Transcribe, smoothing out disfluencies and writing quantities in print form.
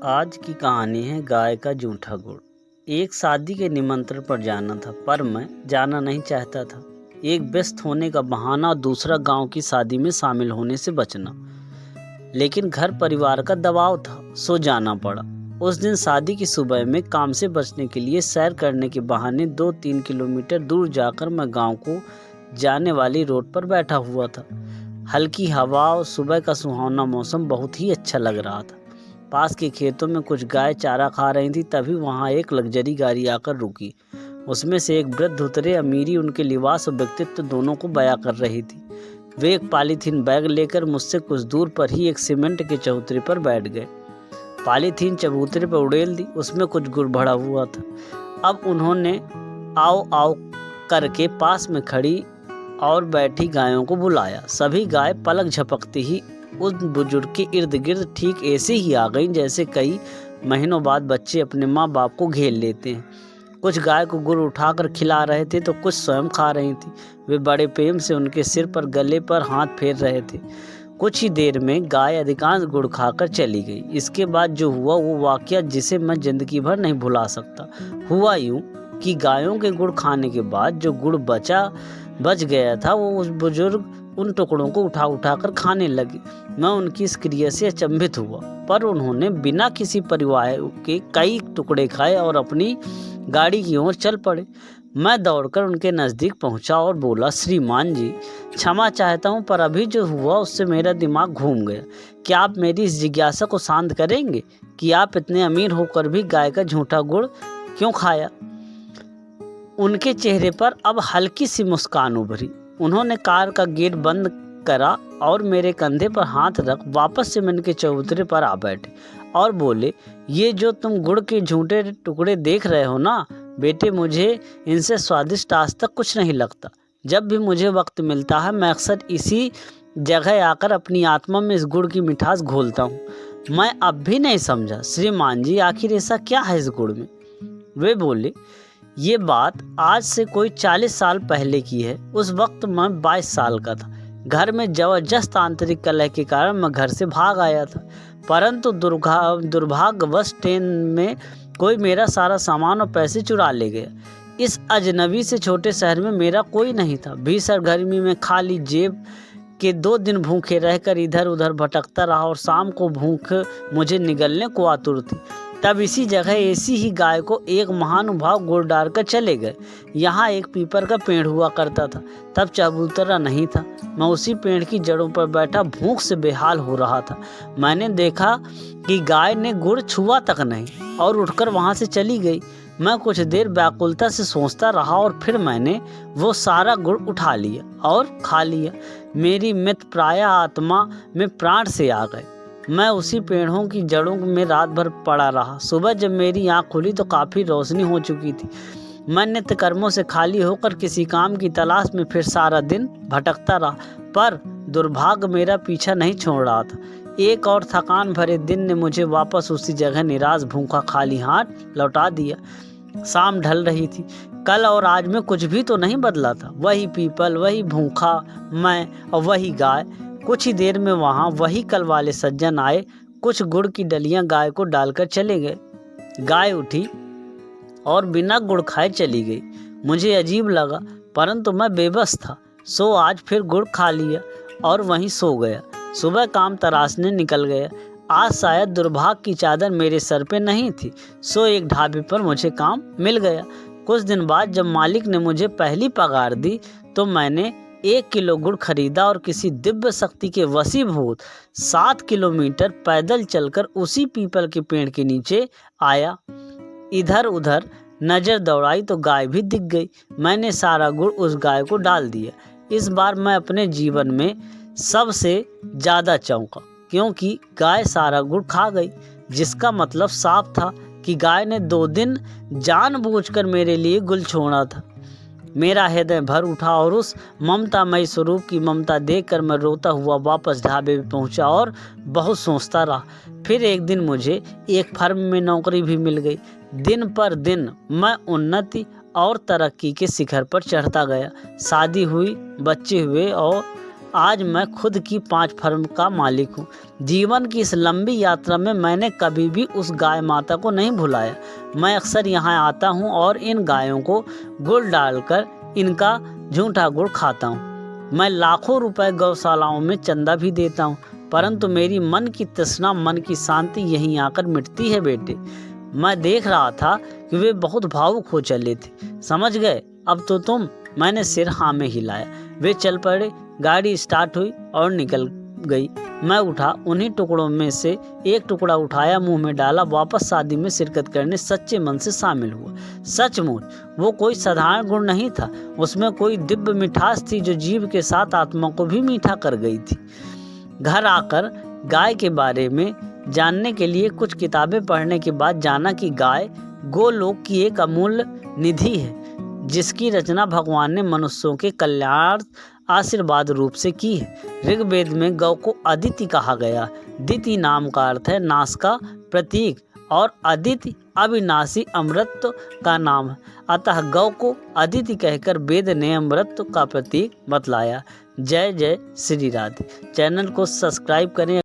आज की कहानी है गाय का जूठा गुड़। एक शादी के निमंत्रण पर जाना था, पर मैं जाना नहीं चाहता था। एक व्यस्त होने का बहाना और दूसरा गांव की शादी में शामिल होने से बचना। लेकिन घर परिवार का दबाव था, सो जाना पड़ा। उस दिन शादी की सुबह में काम से बचने के लिए सैर करने के बहाने 2-3 किलोमीटर दूर जाकर मैं गांव को जाने वाली रोड पर बैठा हुआ था। हल्की हवा और सुबह का सुहावना मौसम बहुत ही अच्छा लग रहा था। पास के खेतों में कुछ गाय चारा खा रही थी। तभी वहां एक लग्जरी गाड़ी आकर रुकी। उसमें से एक वृद्ध उतरे। अमीरी उनके लिबास और व्यक्तित्व दोनों को बयां कर रही थी। वे एक पॉलीथीन बैग लेकर मुझसे कुछ दूर पर ही एक सीमेंट के चबूतरे पर बैठ गए। पॉलीथीन चबूतरे पर उड़ेल दी। उसमें कुछ गुड़ भरा हुआ था। अब उन्होंने आओ आओ करके पास में खड़ी और बैठी गायों को बुलाया। सभी गाय पलक झपकते ही उस बुजुर्ग के इर्द गिर्द ठीक ऐसे ही आ गईं जैसे कई महीनों बाद बच्चे अपने माँ बाप को घेर लेते हैं। कुछ गाय को गुड़ उठाकर खिला रहे थे तो कुछ स्वयं खा रही थी। वे बड़े प्रेम से उनके सिर पर गले पर हाथ फेर रहे थे। कुछ ही देर में गाय अधिकांश गुड़ खाकर चली गई। इसके बाद जो हुआ वो वाकया जिसे मैं जिंदगी भर नहीं भुला सकता। हुआ यूं कि गायों के गुड़ खाने के बाद जो गुड़ बच गया था वो उस बुजुर्ग उन टुकड़ों को उठा उठा कर खाने लगे। मैं उनकी इस क्रिया से अचंभित हुआ, पर उन्होंने बिना किसी परिवार के कई टुकड़े खाए और अपनी गाड़ी की ओर चल पड़े। मैं दौड़कर उनके नज़दीक पहुंचा और बोला, श्रीमान जी, क्षमा चाहता हूं, पर अभी जो हुआ उससे मेरा दिमाग घूम गया। क्या आप मेरी इस जिज्ञासा को शांत करेंगे कि आप इतने अमीर होकर भी गाय का झूठा गुड़ क्यों खाया? उनके चेहरे पर अब हल्की सी मुस्कान उभरी। उन्होंने कार का गेट बंद करा और मेरे कंधे पर हाथ रख वापस सीमेंट के चबूतरे पर आ बैठे और बोले, ये जो तुम गुड़ के झूठे टुकड़े देख रहे हो ना बेटे, मुझे इनसे स्वादिष्ट आज तक कुछ नहीं लगता। जब भी मुझे वक्त मिलता है मैं अक्सर इसी जगह आकर अपनी आत्मा में इस गुड़ की मिठास घोलता हूँ। मैं अब भी नहीं समझा श्रीमान जी, आखिर ऐसा क्या है इस गुड़ में? वे बोले, ये बात आज से कोई 40 साल पहले की है। उस वक्त मैं 22 साल का था। घर में जबरदस्त आंतरिक कलह के कारण मैं घर से भाग आया था, परंतु दुर्भाग्यवश ट्रेन में कोई मेरा सारा सामान और पैसे चुरा ले गया। इस अजनबी से छोटे शहर में मेरा कोई नहीं था। भीषण गर्मी में खाली जेब के 2 दिन भूखे रहकर इधर उधर भटकता रहा और शाम को भूख मुझे निगलने को आतुर थी। तब इसी जगह ऐसी ही गाय को एक महानुभाव गुड़ डालकर चले गए। यहाँ एक पीपल का पेड़ हुआ करता था। तब चबूतरा नहीं था। मैं उसी पेड़ की जड़ों पर बैठा भूख से बेहाल हो रहा था। मैंने देखा कि गाय ने गुड़ छुआ तक नहीं और उठकर वहाँ से चली गई। मैं कुछ देर व्याकुलता से सोचता रहा और फिर मैंने वो सारा गुड़ उठा लिया और खा लिया। मेरी मृत प्राय आत्मा में प्राण से आ गए। मैं उसी पेड़ों की जड़ों में रात भर पड़ा रहा। सुबह जब मेरी आँख खुली तो काफ़ी रोशनी हो चुकी थी। मैं नित्य कर्मों से खाली होकर किसी काम की तलाश में फिर सारा दिन भटकता रहा, पर दुर्भाग्य मेरा पीछा नहीं छोड़ रहा था। एक और थकान भरे दिन ने मुझे वापस उसी जगह निराश भूखा खाली हाथ लौटा दिया। शाम ढल रही थी। कल और आज में कुछ भी तो नहीं बदला था। वही पीपल, वही भूखा मैं और वही गाय। कुछ ही देर में वहाँ वही कल वाले सज्जन आए। कुछ गुड़ की डलियां गाय को डालकर चले गए। गाय उठी और बिना गुड़ खाए चली गई। मुझे अजीब लगा, परंतु मैं बेबस था। सो आज फिर गुड़ खा लिया और वहीं सो गया। सुबह काम तराशने निकल गया। आज शायद दुर्भाग्य की चादर मेरे सर पे नहीं थी, सो एक ढाबे पर मुझे काम मिल गया। कुछ दिन बाद जब मालिक ने मुझे पहली पगार दी तो मैंने 1 किलो गुड़ खरीदा और किसी दिव्य शक्ति के वशीभूत 7 किलोमीटर पैदल चलकर उसी पीपल के पेड़ के नीचे आया। इधर उधर नज़र दौड़ाई तो गाय भी दिख गई। मैंने सारा गुड़ उस गाय को डाल दिया। इस बार मैं अपने जीवन में सबसे ज़्यादा चौंका, क्योंकि गाय सारा गुड़ खा गई, जिसका मतलब साफ था कि गाय ने 2 दिन जानबूझकर मेरे लिए गुल छोड़ा था। मेरा हृदय भर उठा और उस ममतामयी स्वरूप की ममता देखकर मैं रोता हुआ वापस ढाबे पे पहुंचा और बहुत सोचता रहा। फिर एक दिन मुझे एक फर्म में नौकरी भी मिल गई। दिन पर दिन मैं उन्नति और तरक्की के शिखर पर चढ़ता गया। शादी हुई, बच्चे हुए और आज मैं खुद की 5 फर्म का मालिक हूँ। जीवन की इस लंबी यात्रा में मैंने कभी भी उस गाय माता को नहीं भुलाया। मैं अक्सर यहाँ आता हूँ और इन गायों को गुड़ डालकर इनका झूठा गुड़ खाता हूँ। मैं लाखों रुपए गौशालाओं में चंदा भी देता हूँ, परंतु मेरी मन की तृष्णा, मन की शांति यहीं आकर मिटती है बेटे। मैं देख रहा था कि वे बहुत भावुक हो चले थे। समझ गए अब तो तुम? मैंने सिर हाँ में हिलाया। वे चल पड़े। गाड़ी स्टार्ट हुई और निकल गई। मैं उठा, उन्हीं टुकड़ों में से एक टुकड़ा उठाया, मुंह में डाला, वापस शादी में शिरकत करने सच्चे मन से शामिल हुआ। सचमुच वो कोई साधारण गुण नहीं था, उसमें कोई दिव्य मिठास थी जो जीव के साथ आत्मा को भी मीठा कर गई थी। घर आकर गाय के बारे में जानने के लिए कुछ किताबें पढ़ने के बाद जाना कि गाय गोलोक की एक अमूल्य निधि है, जिसकी रचना भगवान ने मनुष्यों के कल्याण आशीर्वाद रूप से की है। ऋग्वेद में गौ को अदिति कहा गया। दिति नाम का अर्थ है नाश का प्रतीक और अदिति अविनाशी अमृत का नाम है। अतः गौ को अदिति कहकर वेद ने अमृत का प्रतीक बतलाया। जय जय श्री राधे। चैनल को सब्सक्राइब करें।